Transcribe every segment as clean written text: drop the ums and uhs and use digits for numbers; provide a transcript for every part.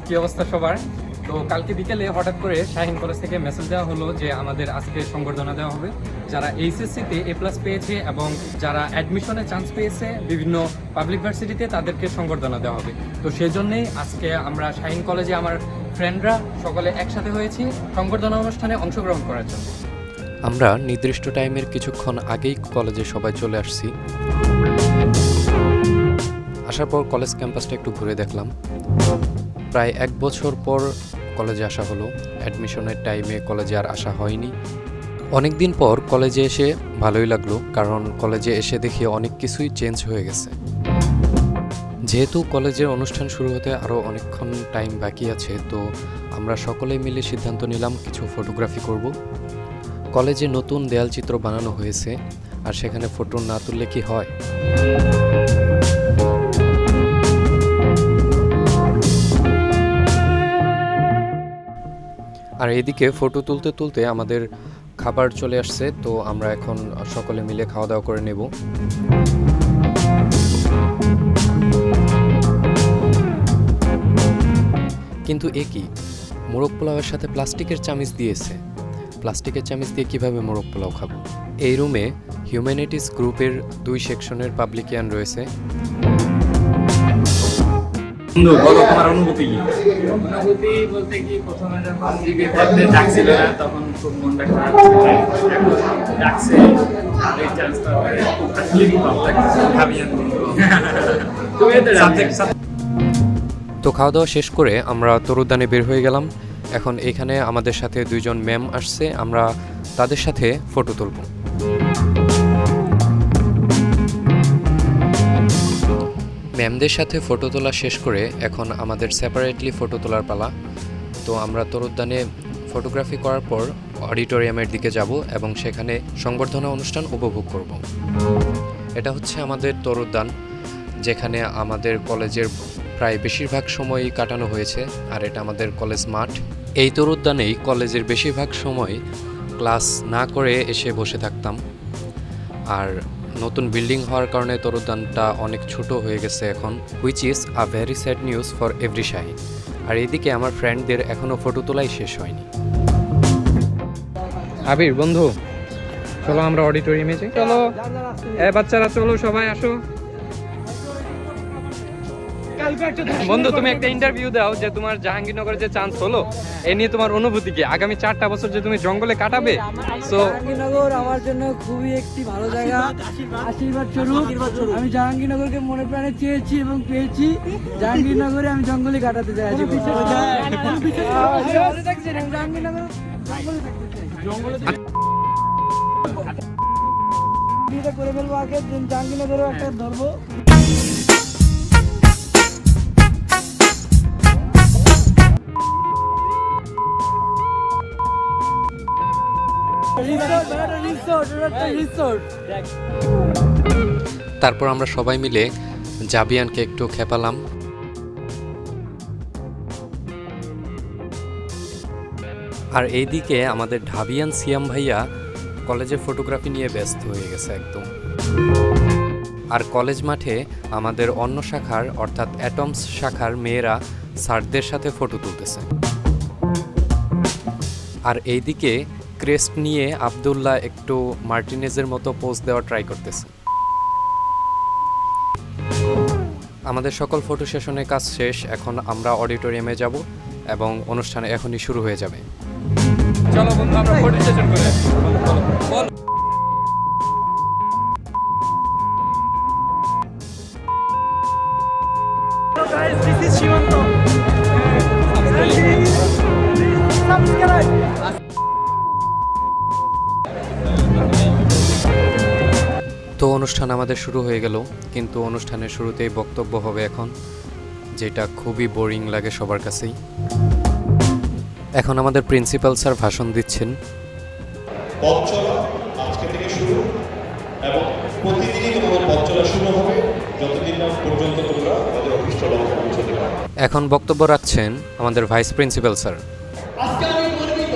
কি অবস্থা সবার? তো কালকে বিকেলে হঠাৎ করে শাহিন কলেজ থেকে মেসেজ দেওয়া হলো যে আমাদের আজকে সংবর্ধনা দেওয়া হবে যারা এইচএসসিতে A+ পেয়েছে এবং যারা অ্যাডমিশনে চান্স পেয়েছে বিভিন্ন পাবলিক ভার্সিটিতে তাদেরকে সংবর্ধনা দেওয়া হবে। তো সেজন্যই আজকে আমরা শাহিন কলেজে আমার ফ্রেন্ডরা সকলে একসাথে হয়েছি সংবর্ধনা অনুষ্ঠানে অংশগ্রহণ করার জন্য। আমরা নির্দিষ্ট টাইমের কিছুক্ষণ আগেই কলেজে সবাই চলে আসছি। আসার পর কলেজ ক্যাম্পাসটা একটু ঘুরে দেখলাম। প্রায় 1 বছর পর কলেজে আসা হলো। অ্যাডমিশনের টাইমে কলেজে আর আসা হয়নি। অনেক দিন পর কলেজে এসে ভালোই লাগলো, কারণ কলেজে এসে দেখি অনেক কিছুই চেঞ্জ হয়ে গেছে। যেহেতু কলেজের অনুষ্ঠান শুরু হতে আরও অনেকক্ষণ টাইম বাকি আছে, তো আমরা সকলেই মিলে সিদ্ধান্ত নিলাম কিছু ফটোগ্রাফি করব। কলেজে নতুন দেয়ালচিত্র বানানো হয়েছে, আর সেখানে ফটো না তুললে কি হয়? আর এদিকে ফটো তুলতে তুলতে আমাদের খাবার চলে আসছে, তো আমরা এখন সকলে মিলে খাওয়া দাওয়া করে নেব। কিন্তু এ কি, মোরগ পোলাওয়ের সাথে প্লাস্টিকের চামিচ দিয়েছে। প্লাস্টিকের চামিচ দিয়ে কিভাবে মোরগ পোলাও খাবো? এই রুমে হিউম্যানিটিস গ্রুপের 2 সেকশনের পাবলিকিয়ান রয়েছে। বন্ধু বলো তোমার অনুভূতি কি? অনুভূতি বলতে কি, প্রথমে যখন জিবি পড়তে ডাকছিল না তখন খুব মনটা খারাপ ছিল। এখন ডাকছে এই চান্সটা আসলে খুব ভালো লাগছে। ভাবিয়ান বন্ধু তুমি তো সাবজেক্ট। তো খাওয়া দাওয়া শেষ করে আমরা তরুদ্যানে বের হয়ে গেলাম। এখন এখানে আমাদের সাথে 2 জন ম্যাম আসছে, আমরা তাদের সাথে ফটো তুলব। ম্যামদের সাথে ফটো তোলা শেষ করে এখন আমাদের সেপারেটলি ফটো তোলার পালা। তো আমরা তরুদ্যানে ফটোগ্রাফি করার পর অডিটোরিয়ামের দিকে যাব এবং সেখানে সংবর্ধনা অনুষ্ঠান উপভোগ করব। এটা হচ্ছে আমাদের তরুদ্যান, যেখানে আমাদের কলেজের প্রায় বেশিরভাগ সময়ই কাটানো হয়েছে, আর এটা আমাদের কলেজ মাঠ। এই তরুদ্যানেই কলেজের বেশিরভাগ সময় ক্লাস না করে এসে বসে থাকতাম। আর নতুন বিল্ডিং হওয়ার কারণে তরুদ্যানটা অনেক ছোট হয়ে গেছে এখন, which is a very sad news for every Shahin. আর এদিকে আমার ফ্রেন্ডদের এখনও ফটো তোলাই শেষ হয়নি। আবির বন্ধু, চলো আমরা অডিটোরিয়ামে যাই। চলো বাচ্চারা, চলো সবাই আসো। বন্ধু, তুমি একটা ইন্টারভিউ দাও যে তোমার জাহাঙ্গীরনগরে যে চান্স হলো, এ নিয়ে তোমার অনুভূতি কি? আগামী 4টা বছর যে তুমি জঙ্গলে কাটাবে, সো জাহাঙ্গীরনগর আমার জন্য খুবই একটি ভালো জায়গা। আশীর্বাদ স্বরূপ আমি জাহাঙ্গীরনগরকে মনে প্রাণে চেয়েছি এবং পেয়েছি। জাহাঙ্গীরনগরে আমি জঙ্গলে কাটাতে চাই। করে ফেলবো আগে, জাহাঙ্গীরনগরেও একটা ধরবো। তারপর আমরা সবাই মিলে জাবিয়ানকে একটু খেপালাম। আর এইদিকে আমাদের ঢাবিয়ান সিয়াম ভাইয়া কলেজের ফটোগ্রাফি নিয়ে ব্যস্ত হয়ে গেছে একদম। আর কলেজ মাঠে আমাদের অন্য শাখার অর্থাৎ অ্যাটমস শাখার মেয়েরা স্যারদের সাথে ফটো তুলতেছে। আর এইদিকে ক্রেস্ট নিয়ে আব্দুল্লাহ একটু মার্টিনেজের মতো পোজ দেওয়ার ট্রাই করতেছে। আমাদের সকল ফটো সেশনের কাজ শেষ, এখন আমরা অডিটোরিয়ামে যাব এবং অনুষ্ঠান এখনই শুরু হয়ে যাবে। চলো বন্ধু আমরা ফটো সেশন করে আসি। বলো। তো অনুষ্ঠান আমাদের শুরু হয়ে গেল, কিন্তু অনুষ্ঠানের শুরুতেই বক্তব্য হবে এখন, যেটা খুবই বোরিং লাগে সবার কাছেই। এখন আমাদের প্রিন্সিপাল স্যার ভাষণ দিচ্ছেন। পথ চলা আজকে থেকে শুরু, এবং প্রতিদিনই তোমাদের পথ চলা শুরু হবে যতদিন না পর্যন্ত তোমরা আমাদের অভিষ্ট লক্ষ্যে পৌঁছতে পারো। এখন বক্তব্য রাখছেন আমাদের ভাইস প্রিন্সিপাল স্যার। আজকে আমি গর্বিত,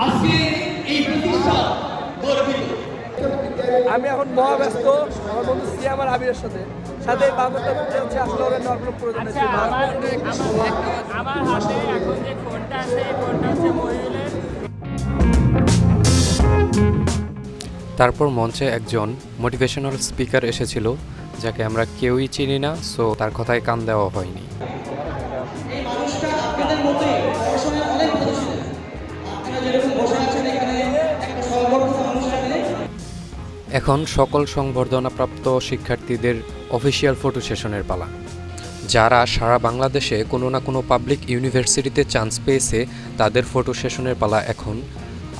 আজকে এই প্রতিষ্ঠান গর্বিত। আমি এখন মহাব্যস্ত আমার বন্ধু সিয়াম আর আবিরের সাথে। সাথে বাবুটা হচ্ছে আসলে ওরা নর্মাল প্রয়োজন আচ্ছা, আমার হাতে এখন যে ফোনটা আছে এই ফোনটা হচ্ছে মহিউলের। তারপর মঞ্চে একজন মোটিভেশনাল স্পিকার এসেছিল যাকে আমরা কেউই চিনি না, সো তার কথায় কান দেওয়া হয়নি। এই মানুষটা আপনাদের মতোই পড়াশোনায় অনেক ভালো ছিলেন। আপনারা যেরকম বসে আছেন এখানে একটা সংবর্ধনা অনুষ্ঠানে এখন সকল সংবর্ধনাপ্রাপ্ত শিক্ষার্থীদের অফিসিয়াল ফটো সেশনের পালা। যারা সারা বাংলাদেশে কোনো না কোনো পাবলিক ইউনিভার্সিটিতে চান্স পেয়েছে তাদের ফটো সেশনের পালা এখন।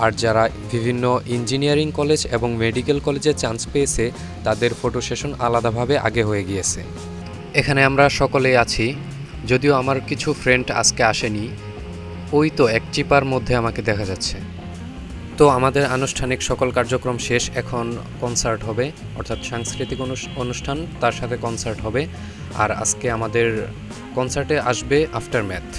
আর যারা বিভিন্ন ইঞ্জিনিয়ারিং কলেজ এবং মেডিকেল কলেজে চান্স পেয়েছে তাদের ফটো সেশন আলাদাভাবে আগে হয়ে গিয়েছে। এখানে আমরা সকলেই আছি, যদিও আমার কিছু ফ্রেন্ড আজকে আসেনি। ওই তো এক চিপার মধ্যে আমাকে দেখা যাচ্ছে। তো আমাদের আনুষ্ঠানিক সকল কার্যক্রম শেষ, এখন কনসার্ট হবে, অর্থাৎ সাংস্কৃতিক অনুষ্ঠান তার সাথে কনসার্ট হবে। আর আজকে আমাদের কনসার্টে আসবে আফটার ম্যাথ।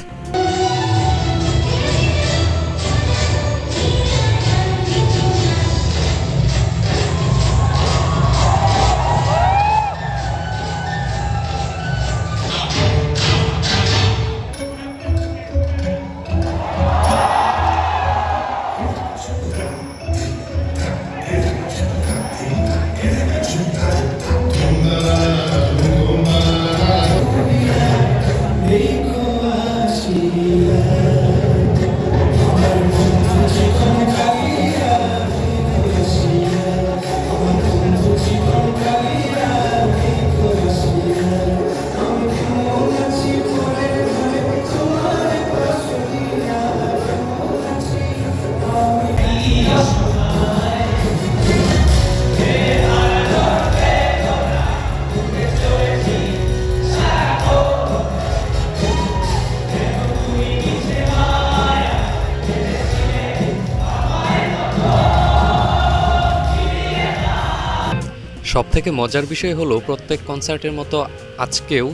সবথেকে মজার বিষয় হলো প্রত্যেক কনসার্টের মতো আজকেও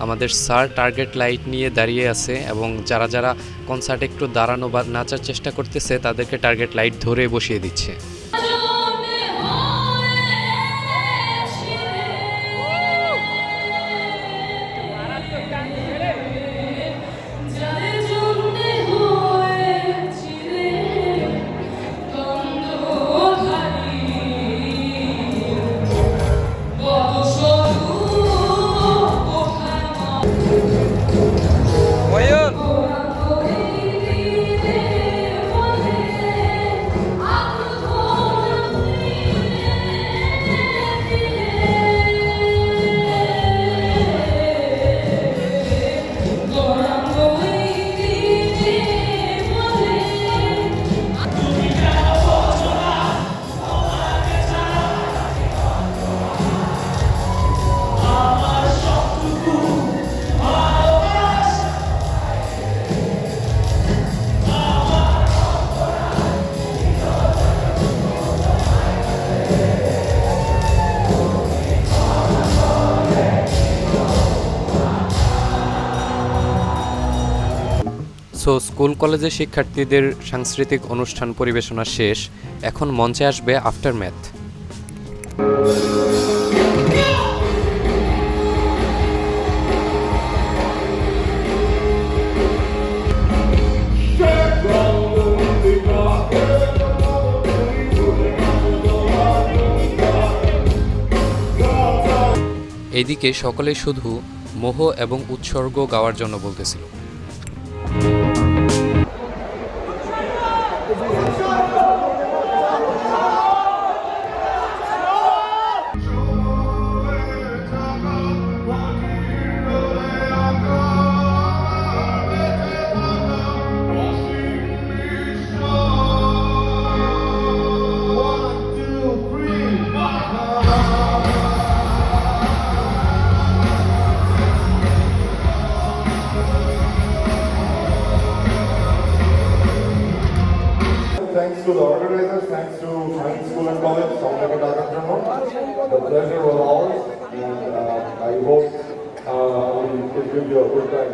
আমাদের স্যার টার্গেট লাইট নিয়ে দাঁড়িয়ে আছে এবং যারা যারা কনসার্টে একটু দাঁড়ানো বা নাচার চেষ্টা করতেছে তাদেরকে টার্গেট লাইট ধরে বসিয়ে দিচ্ছে। সো স্কুল কলেজের শিক্ষার্থীদের সাংস্কৃতিক অনুষ্ঠান পরিবেশনা শেষ, এখন মঞ্চে আসবে আফটার ম্যাথ। এইদিকে সকলেই শুধু মোহ এবং উৎসর্গ গাওয়ার জন্য বলতেছিল। Thanks to the organizers, thanks to Science School and College, Soundaka Dagatano. The pleasure was ours, and I hope it will be a good time.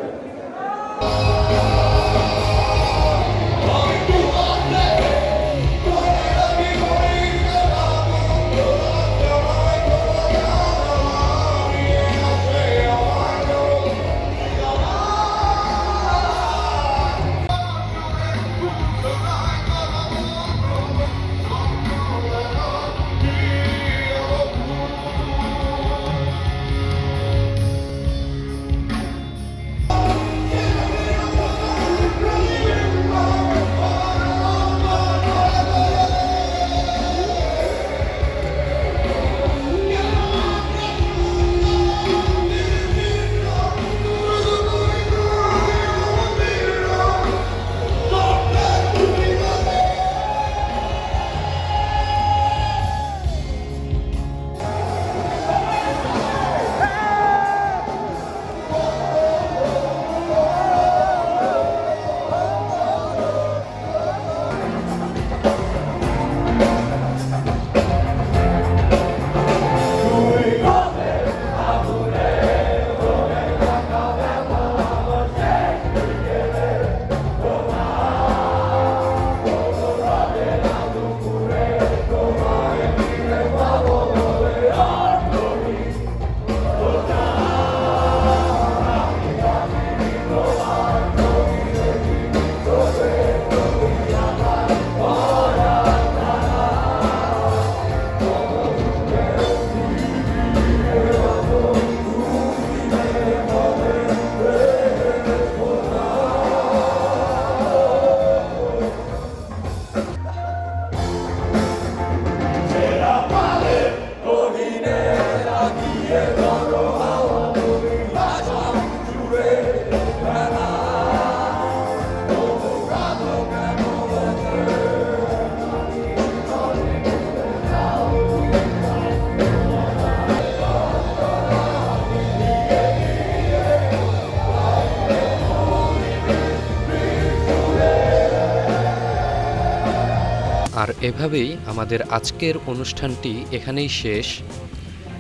আর এভাবেই আমাদের আজকের অনুষ্ঠানটি এখানেই শেষ।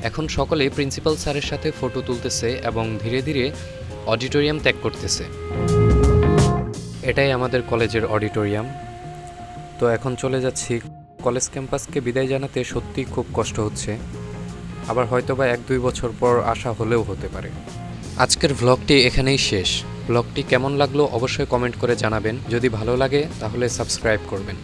এখন সকলে প্রিন্সিপাল স্যারের সাথে ফটো তুলতেছে এবং ধীরে ধীরে অডিটোরিয়াম ত্যাগ করতেছে। এটাই আমাদের কলেজের অডিটোরিয়াম। তো এখন চলে যাচ্ছি। কলেজ ক্যাম্পাসকে বিদায় জানাতে সত্যিই খুব কষ্ট হচ্ছে, আবার হয়তোবা 1-2 বছর পর আসা হলেও হতে পারে। আজকের ভ্লগটি এখানেই শেষ। ভ্লগটি কেমন লাগলো অবশ্যই কমেন্ট করে জানাবেন। যদি ভালো লাগে তাহলে সাবস্ক্রাইব করবেন।